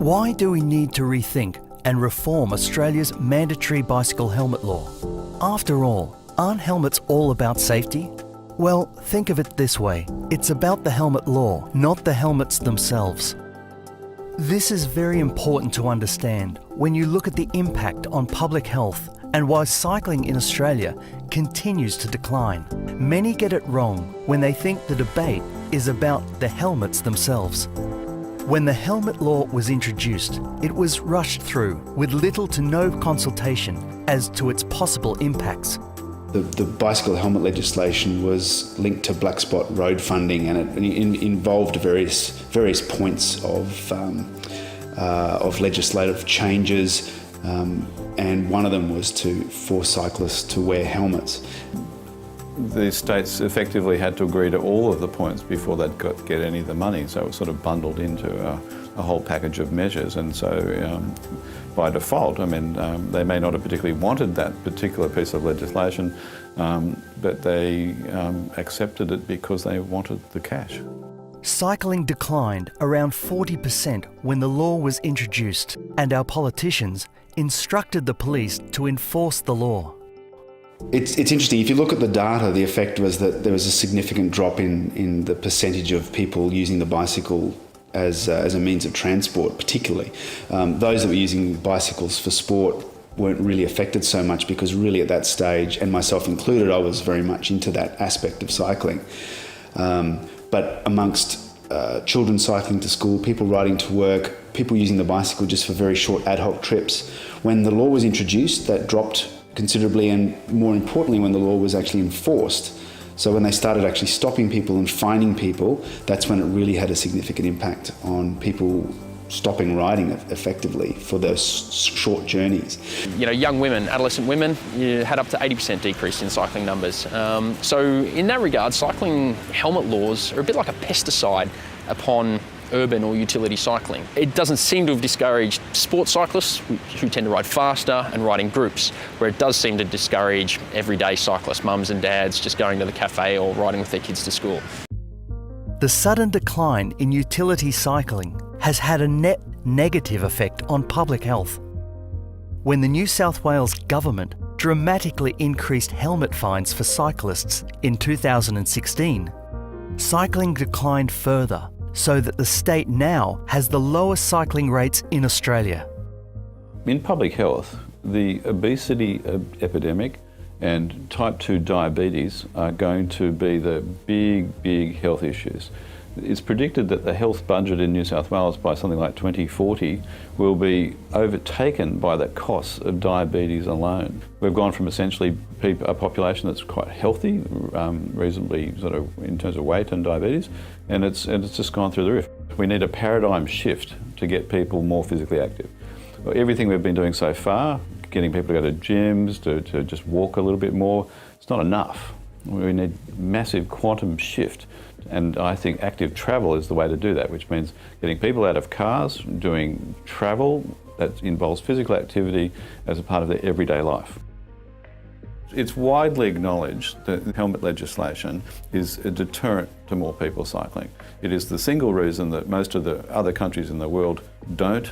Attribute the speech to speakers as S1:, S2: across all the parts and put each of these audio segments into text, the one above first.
S1: Why do we need to rethink and reform Australia's mandatory bicycle helmet law? After all, aren't helmets all about safety? Well, think of it this way. It's about the helmet law, not the helmets themselves. This is very important to understand when you look at the impact on public health and why cycling in Australia continues to decline. Many get it wrong when they think the debate is about the helmets themselves. When the helmet law was introduced, it was rushed through with little to no consultation as to its possible impacts.
S2: The bicycle helmet legislation was linked to black spot road funding, and it involved various points of legislative changes, and one of them was to force cyclists to wear helmets.
S3: The states effectively had to agree to all of the points before they'd get any of the money, so it was sort of bundled into a whole package of measures. And so by default, I mean, they may not have particularly wanted that particular piece of legislation, but they accepted it because they wanted the cash.
S1: Cycling declined around 40% when the law was introduced, and our politicians instructed the police to enforce the law.
S2: It's interesting, if you look at the data, the effect was that there was a significant drop in the percentage of people using the bicycle as a means of transport, particularly. Those that were using bicycles for sport weren't really affected so much, because really at that stage, and myself included, I was very much into that aspect of cycling. But amongst children cycling to school, people riding to work, people using the bicycle just for very short ad hoc trips, when the law was introduced, that dropped considerably, and more importantly, when the law was actually enforced. So when they started actually stopping people and fining people, that's when it really had a significant impact on people stopping riding effectively for those short journeys.
S4: You know, young women, adolescent women, you had up to 80% decrease in cycling numbers. So in that regard, cycling helmet laws are a bit like a pesticide upon urban or utility cycling. It doesn't seem to have discouraged sports cyclists who tend to ride faster and ride in groups, where it does seem to discourage everyday cyclists, mums and dads just going to the cafe or riding with their kids to school.
S1: The sudden decline in utility cycling has had a net negative effect on public health. When the New South Wales government dramatically increased helmet fines for cyclists in 2016, cycling declined further, so that the state now has the lowest cycling rates in Australia.
S3: In public health, the obesity epidemic and type 2 diabetes are going to be the big health issues. It's predicted that the health budget in New South Wales by something like 2040 will be overtaken by the costs of diabetes alone. We've gone from essentially a population that's quite healthy, reasonably sort of in terms of weight and diabetes, and it's just gone through the roof. We need a paradigm shift to get people more physically active. Everything we've been doing so far, getting people to go to gyms, to just walk a little bit more, it's not enough. We need massive quantum shift. And I think active travel is the way to do that, which means getting people out of cars, doing travel that involves physical activity as a part of their everyday life. It's widely acknowledged that helmet legislation is a deterrent to more people cycling. It is the single reason that most of the other countries in the world don't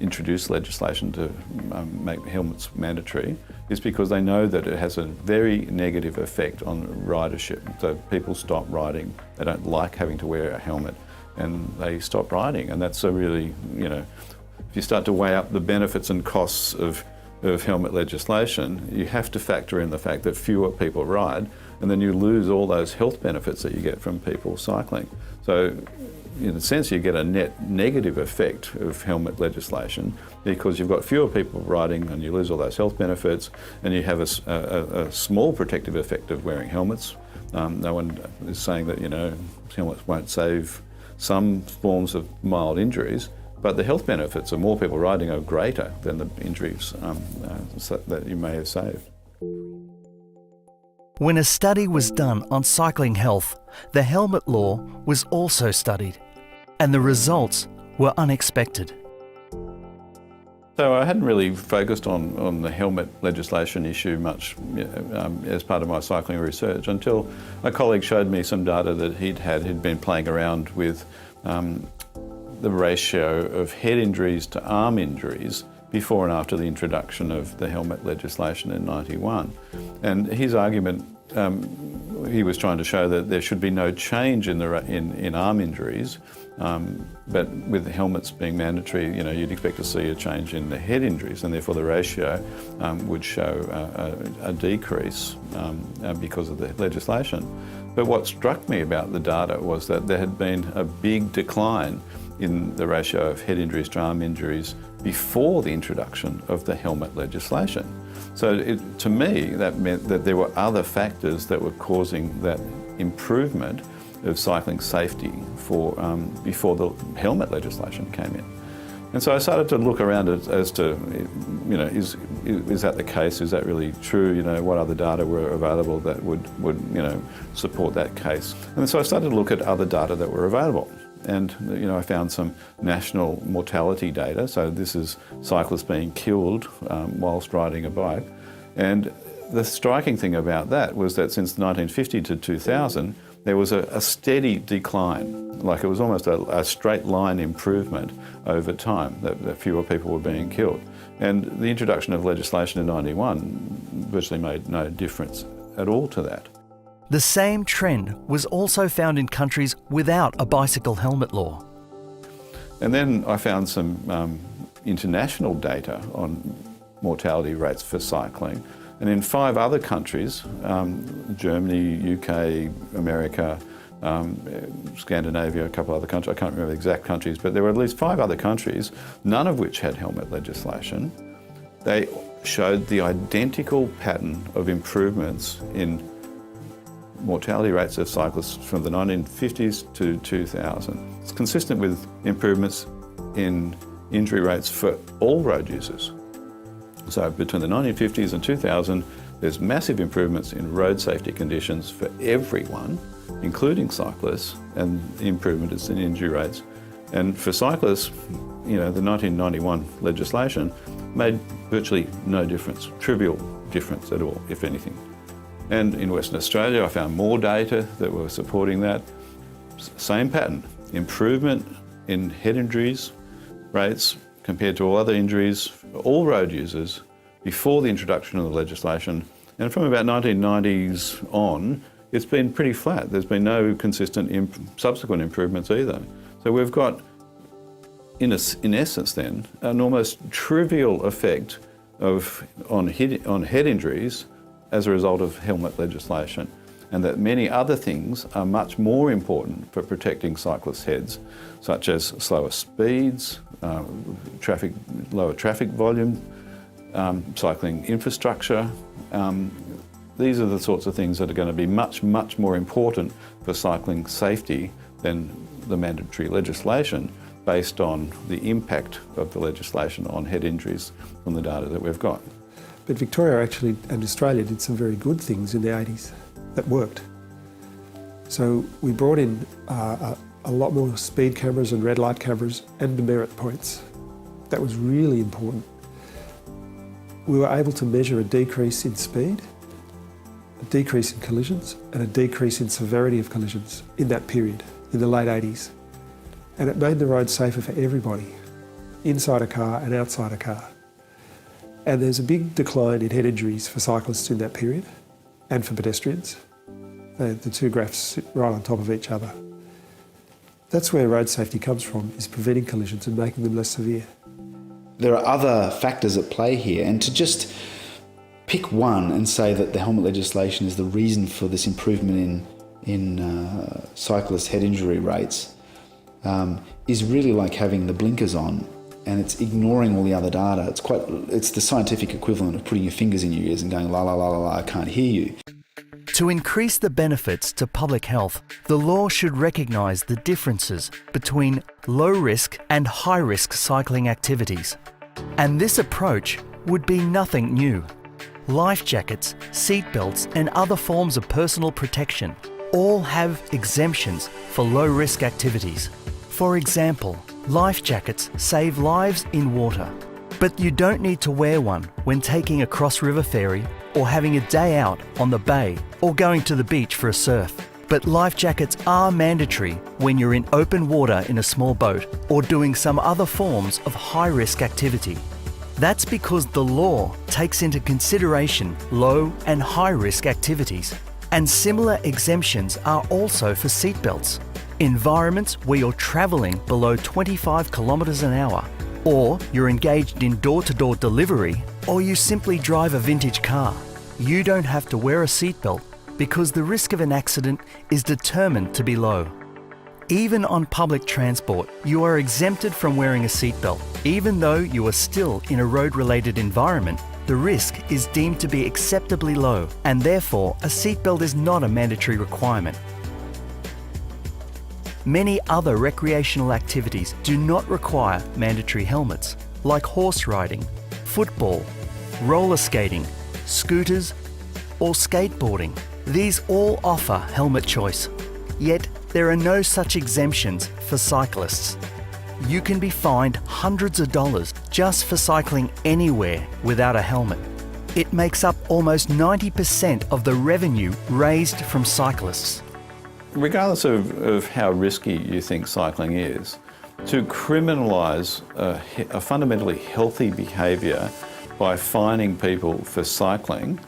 S3: introduce legislation to make helmets mandatory, is because they know that it has a very negative effect on ridership. So people stop riding, they don't like having to wear a helmet, and they stop riding. And that's a really, you know, if you start to weigh up the benefits and costs of helmet legislation, you have to factor in the fact that fewer people ride, and then you lose all those health benefits that you get from people cycling. So in a sense, you get a net negative effect of helmet legislation, because you've got fewer people riding and you lose all those health benefits, and you have a small protective effect of wearing helmets. No one is saying that, you know, helmets won't save some forms of mild injuries, but the health benefits of more people riding are greater than the injuries that you may have saved.
S1: When a study was done on cycling health, the helmet law was also studied, and the results were unexpected.
S3: So I hadn't really focused on the helmet legislation issue much as part of my cycling research, until a colleague showed me some data that he'd been playing around with the ratio of head injuries to arm injuries before and after the introduction of the helmet legislation in '91. And his argument, he was trying to show that there should be no change in arm injuries, but with the helmets being mandatory, you'd expect to see a change in the head injuries, and therefore the ratio would show a decrease because of the legislation. But what struck me about the data was that there had been a big decline in the ratio of head injuries to arm injuries before the introduction of the helmet legislation. So to me, that meant that there were other factors that were causing that improvement of cycling safety before the helmet legislation came in. And so I started to look around as to, is that the case? Is that really true? What other data were available that would support that case? And so I started to look at other data that were available. And I found some national mortality data. So this is cyclists being killed whilst riding a bike. And the striking thing about that was that since 1950 to 2000, there was a steady decline. Like it was almost a straight line improvement over time, that fewer people were being killed. And the introduction of legislation in '91 virtually made no difference at all to that.
S1: The same trend was also found in countries without a bicycle helmet law.
S3: And then I found some international data on mortality rates for cycling. And in 5 other countries, Germany, UK, America, Scandinavia, a couple other countries, I can't remember the exact countries, but there were at least 5 other countries, none of which had helmet legislation. They showed the identical pattern of improvements in mortality rates of cyclists from the 1950s to 2000. It's consistent with improvements in injury rates for all road users. So between the 1950s and 2000, there's massive improvements in road safety conditions for everyone, including cyclists, and the improvement is in injury rates. And for cyclists, the 1991 legislation made virtually no difference, trivial difference at all, if anything. And in Western Australia, I found more data that were supporting that. Same pattern, improvement in head injuries rates compared to all other injuries for all road users before the introduction of the legislation. And from about 1990s on, it's been pretty flat. There's been no consistent subsequent improvements either. So we've got, in essence then, an almost trivial effect on head injuries as a result of helmet legislation, and that many other things are much more important for protecting cyclists' heads, such as slower speeds, lower traffic volume, cycling infrastructure. These are the sorts of things that are going to be much, much more important for cycling safety than the mandatory legislation, based on the impact of the legislation on head injuries from the data that we've got.
S5: But Victoria actually, and Australia, did some very good things in the 80s that worked. So we brought in a lot more speed cameras and red light cameras and demerit points. That was really important. We were able to measure a decrease in speed, a decrease in collisions, and a decrease in severity of collisions in that period, in the late 80s. And it made the road safer for everybody, inside a car and outside a car. And there's a big decline in head injuries for cyclists in that period, and for pedestrians. The 2 graphs sit right on top of each other. That's where road safety comes from, is preventing collisions and making them less severe.
S2: There are other factors at play here, and to just pick one and say that the helmet legislation is the reason for this improvement in cyclist head injury rates is really like having the blinkers on, and it's ignoring all the other data. It's the scientific equivalent of putting your fingers in your ears and going la la la la la, I can't hear you.
S1: To increase the benefits to public health, the law should recognise the differences between low-risk and high-risk cycling activities. And this approach would be nothing new. Life jackets, seat belts and other forms of personal protection all have exemptions for low-risk activities. For example, life jackets save lives in water, but you don't need to wear one when taking a cross-river ferry or having a day out on the bay or going to the beach for a surf. But life jackets are mandatory when you're in open water in a small boat or doing some other forms of high-risk activity. That's because the law takes into consideration low and high-risk activities, and similar exemptions are also for seatbelts. Environments where you're travelling below 25 kilometres an hour, or you're engaged in door-to-door delivery, or you simply drive a vintage car. You don't have to wear a seatbelt because the risk of an accident is determined to be low. Even on public transport, you are exempted from wearing a seatbelt. Even though you are still in a road-related environment, the risk is deemed to be acceptably low, and therefore a seatbelt is not a mandatory requirement. Many other recreational activities do not require mandatory helmets, like horse riding, football, roller skating, scooters, or skateboarding. These all offer helmet choice, yet there are no such exemptions for cyclists. You can be fined hundreds of dollars just for cycling anywhere without a helmet. It makes up almost 90% of the revenue raised from cyclists.
S3: Regardless of how risky you think cycling is, to criminalise a fundamentally healthy behaviour by fining people for cycling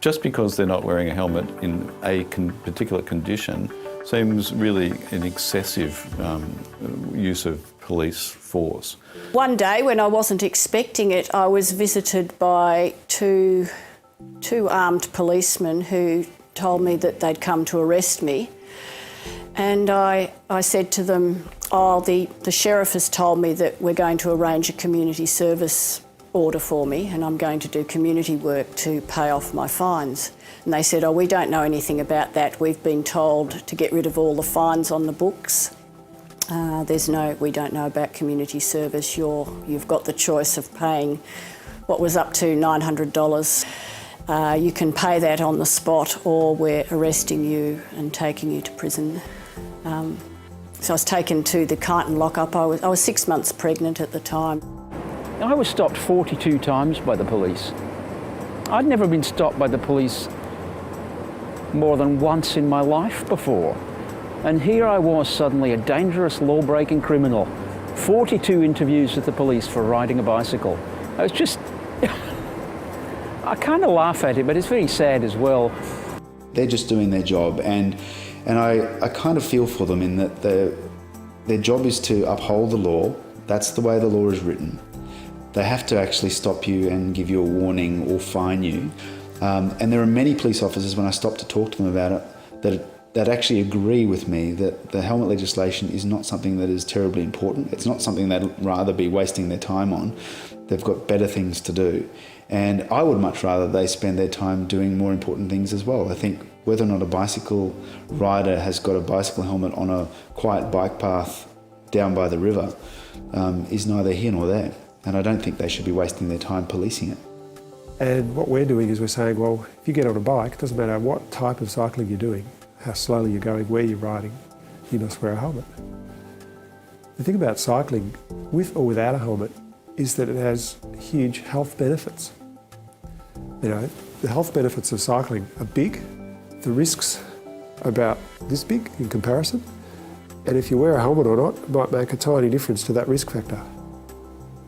S3: just because they're not wearing a helmet in a particular condition seems really an excessive use of police force.
S6: One day when I wasn't expecting it, I was visited by two armed policemen who told me that they'd come to arrest me. And I said to them, oh, the sheriff has told me that we're going to arrange a community service order for me and I'm going to do community work to pay off my fines. And they said, oh, we don't know anything about that. We've been told to get rid of all the fines on the books. We don't know about community service. You've got the choice of paying what was up to $900. You can pay that on the spot or we're arresting you and taking you to prison. So I was taken to the Kyneton lockup. I was 6 months pregnant at the time.
S7: I was stopped 42 times by the police. I'd never been stopped by the police more than once in my life before. And here I was suddenly a dangerous law-breaking criminal. 42 interviews with the police for riding a bicycle. I was just... I kind of laugh at it, but it's very sad as well.
S2: They're just doing their job, and I kind of feel for them in that their job is to uphold the law. That's the way the law is written. They have to actually stop you and give you a warning or fine you. And there are many police officers, when I stop to talk to them about it, that actually agree with me that the helmet legislation is not something that is terribly important. It's not something they'd rather be wasting their time on. They've got better things to do. And I would much rather they spend their time doing more important things as well. I think whether or not a bicycle rider has got a bicycle helmet on a quiet bike path down by the river is neither here nor there. And I don't think they should be wasting their time policing it.
S5: And what we're doing is we're saying, well, if you get on a bike, it doesn't matter what type of cycling you're doing, how slowly you're going, where you're riding, you must wear a helmet. The thing about cycling, with or without a helmet, is that it has huge health benefits. You know, the health benefits of cycling are big. The risks are about this big in comparison. And if you wear a helmet or not, it might make a tiny difference to that risk factor.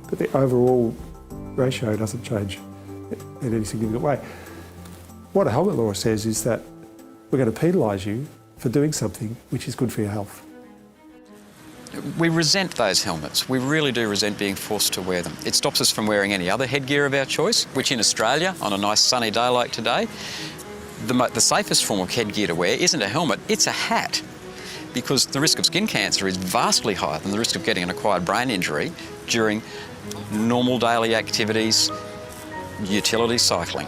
S5: But the overall ratio doesn't change in any significant way. What a helmet law says is that we're going to penalise you for doing something which is good for your health.
S8: We resent those helmets. We really do resent being forced to wear them. It stops us from wearing any other headgear of our choice, which in Australia, on a nice sunny day like today, the safest form of headgear to wear isn't a helmet, it's a hat. Because the risk of skin cancer is vastly higher than the risk of getting an acquired brain injury during normal daily activities, utility cycling.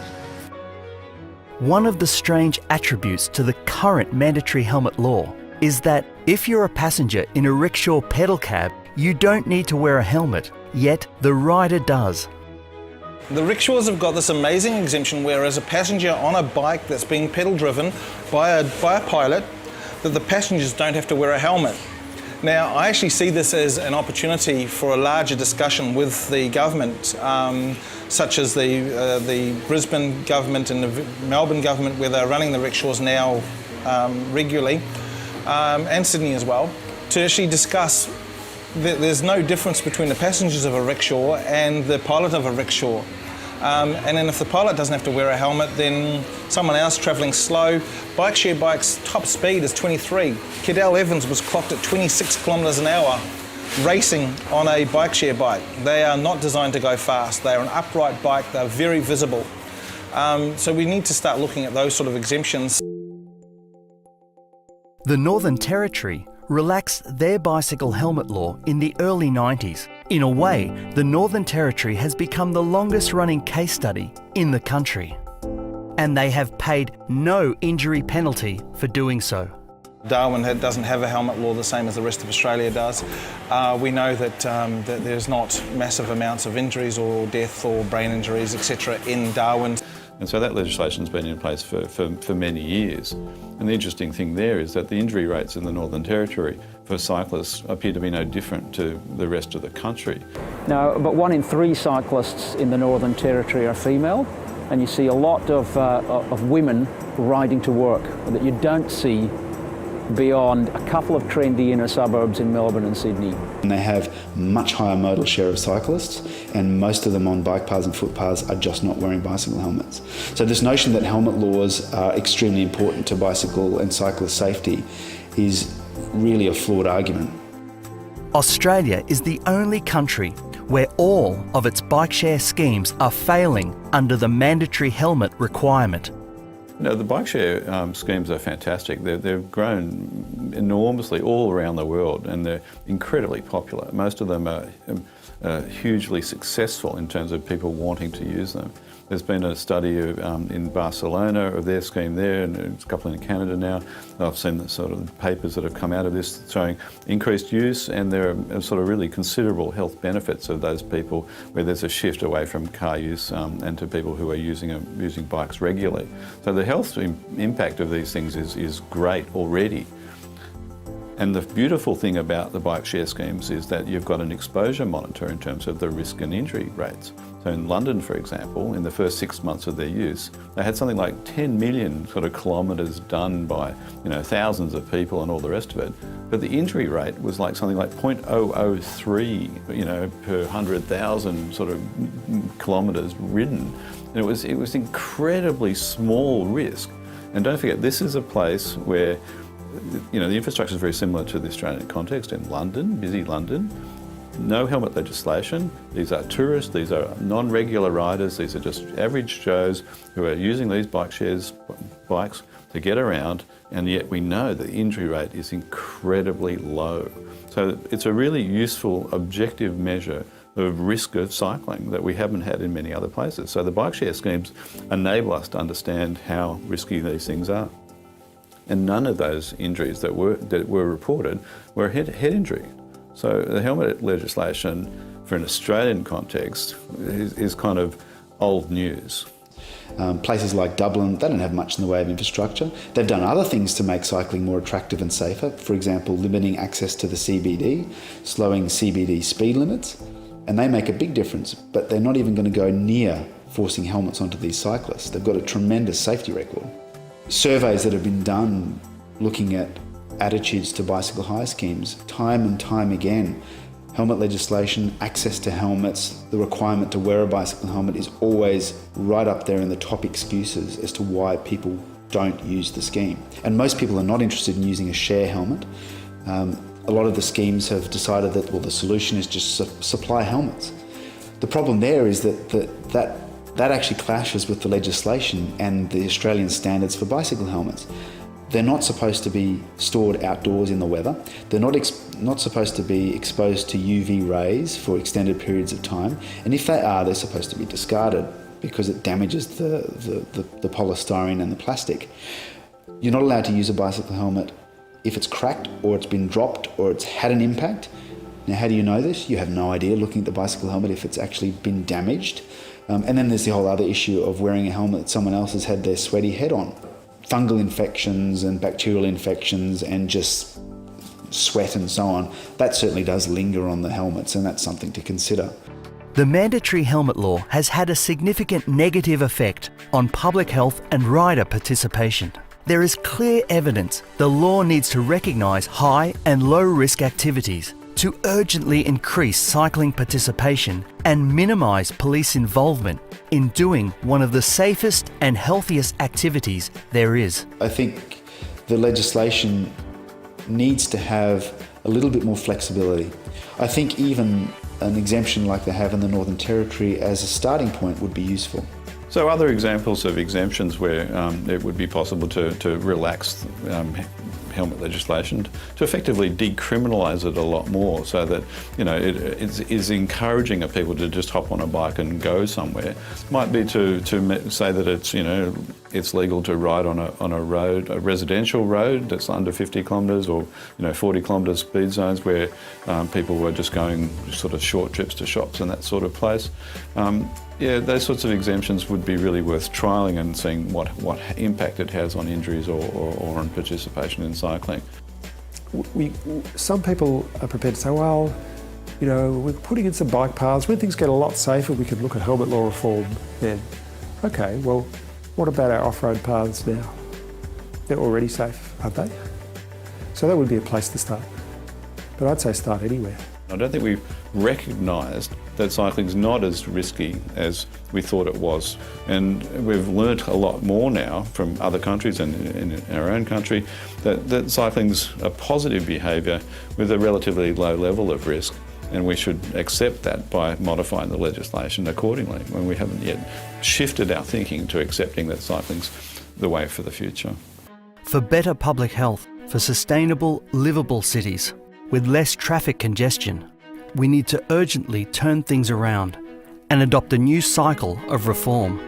S1: One of the strange attributes to the current mandatory helmet law is that if you're a passenger in a rickshaw pedal cab, you don't need to wear a helmet, yet the rider does.
S9: The rickshaws have got this amazing exemption where as a passenger on a bike that's being pedal driven by a pilot, that the passengers don't have to wear a helmet. Now, I actually see this as an opportunity for a larger discussion with the government, such as the Brisbane government and the Melbourne government, where they're running the rickshaws now regularly, and Sydney as well, to actually discuss that there's no difference between the passengers of a rickshaw and the pilot of a rickshaw. And then if the pilot doesn't have to wear a helmet, then someone else travelling slow. Bike share bikes' top speed is 23. Cadell Evans was clocked at 26 kilometres an hour racing on a bike share bike. They are not designed to go fast. They are an upright bike. They're very visible. So we need to start looking at those sort of exemptions.
S1: The Northern Territory relaxed their bicycle helmet law in the early 90s. In a way, the Northern Territory has become the longest running case study in the country. And they have paid no injury penalty for doing so.
S9: Darwin doesn't have a helmet law the same as the rest of Australia does. We know that there's not massive amounts of injuries or death or brain injuries, etc. in Darwin.
S3: And so that legislation's been in place for many years. And the interesting thing there is that the injury rates in the Northern Territory for cyclists appear to be no different to the rest of the country.
S7: Now, but 1 in 3 cyclists in the Northern Territory are female, and you see a lot of women riding to work that you don't see beyond a couple of trendy inner suburbs in Melbourne and Sydney.
S2: And they have much higher modal share of cyclists, and most of them on bike paths and footpaths are just not wearing bicycle helmets. So this notion that helmet laws are extremely important to bicycle and cyclist safety is really a flawed argument.
S1: Australia is the only country where all of its bike share schemes are failing under the mandatory helmet requirement.
S3: No, the bike share schemes are fantastic. They've grown enormously all around the world, and they're incredibly popular. Most of them are hugely successful in terms of people wanting to use them. There's been a study in Barcelona of their scheme there, and there's a couple in Canada now. I've seen the sort of papers that have come out of this showing increased use, and there are sort of really considerable health benefits of those people where there's a shift away from car use and to people who are using bikes regularly. So the health impact of these things is great already. And the beautiful thing about the bike share schemes is that you've got an exposure monitor in terms of the risk and injury rates. So in London, for example, in the first 6 months of their use, they had something like 10 million sort of kilometres done by, thousands of people and all the rest of it. But the injury rate was like something like 0.003, per 100,000 sort of kilometres ridden. And it was incredibly small risk. And don't forget, this is a place where the infrastructure is very similar to the Australian context. In London, busy London, no helmet legislation. These are tourists, these are non-regular riders, these are just average Joes who are using these bikes to get around, and yet we know the injury rate is incredibly low. So it's a really useful objective measure of risk of cycling that we haven't had in many other places. So the bike share schemes enable us to understand how risky these things are. And none of those injuries that were reported were a head injury. So the helmet legislation for an Australian context is kind of old news.
S2: Places like Dublin, they don't have much in the way of infrastructure. They've done other things to make cycling more attractive and safer. For example, limiting access to the CBD, slowing CBD speed limits, and they make a big difference, but they're not even going to go near forcing helmets onto these cyclists. They've got a tremendous safety record. Surveys that have been done looking at attitudes to bicycle hire schemes, time and time again, helmet legislation, access to helmets, the requirement to wear a bicycle helmet is always right up there in the top excuses as to why people don't use the scheme. And most people are not interested in using a share helmet. A lot of the schemes have decided that, the solution is just supply helmets. The problem there is that actually clashes with the legislation and the Australian standards for bicycle helmets. They're not supposed to be stored outdoors in the weather. They're not supposed to be exposed to UV rays for extended periods of time. And if they are, they're supposed to be discarded because it damages the polystyrene and the plastic. You're not allowed to use a bicycle helmet if it's cracked or it's been dropped or it's had an impact. Now, how do you know this? You have no idea looking at the bicycle helmet if it's actually been damaged. And then there's the whole other issue of wearing a helmet that someone else has had their sweaty head on. Fungal infections and bacterial infections and just sweat and so on, that certainly does linger on the helmets, and that's something to consider.
S1: The mandatory helmet law has had a significant negative effect on public health and rider participation. There is clear evidence the law needs to recognise high and low risk activities to urgently increase cycling participation and minimise police involvement in doing one of the safest and healthiest activities there is.
S2: I think the legislation needs to have a little bit more flexibility. I think even an exemption like they have in the Northern Territory as a starting point would be useful.
S3: So other examples of exemptions where it would be possible to relax helmet legislation, to effectively decriminalise it a lot more, so that it is encouraging of people to just hop on a bike and go somewhere. Might be to say that it's legal to ride on a road, a residential road that's under 50 kilometres, or 40 kilometre speed zones where people were just going sort of short trips to shops and that sort of place. Yeah, those sorts of exemptions would be really worth trialling and seeing what impact it has on injuries or on participation in cycling.
S5: Some people are prepared to say, well, we're putting in some bike paths. When things get a lot safer, we can look at helmet law reform then. Okay, well, what about our off-road paths now? They're already safe, aren't they? So that would be a place to start. But I'd say start anywhere.
S3: I don't think we've recognised that cycling's not as risky as we thought it was. And we've learnt a lot more now from other countries and in our own country that cycling's a positive behaviour with a relatively low level of risk. And we should accept that by modifying the legislation accordingly, when we haven't yet shifted our thinking to accepting that cycling's the way for the future.
S1: For better public health, for sustainable, livable cities with less traffic congestion, we need to urgently turn things around and adopt a new cycle of reform.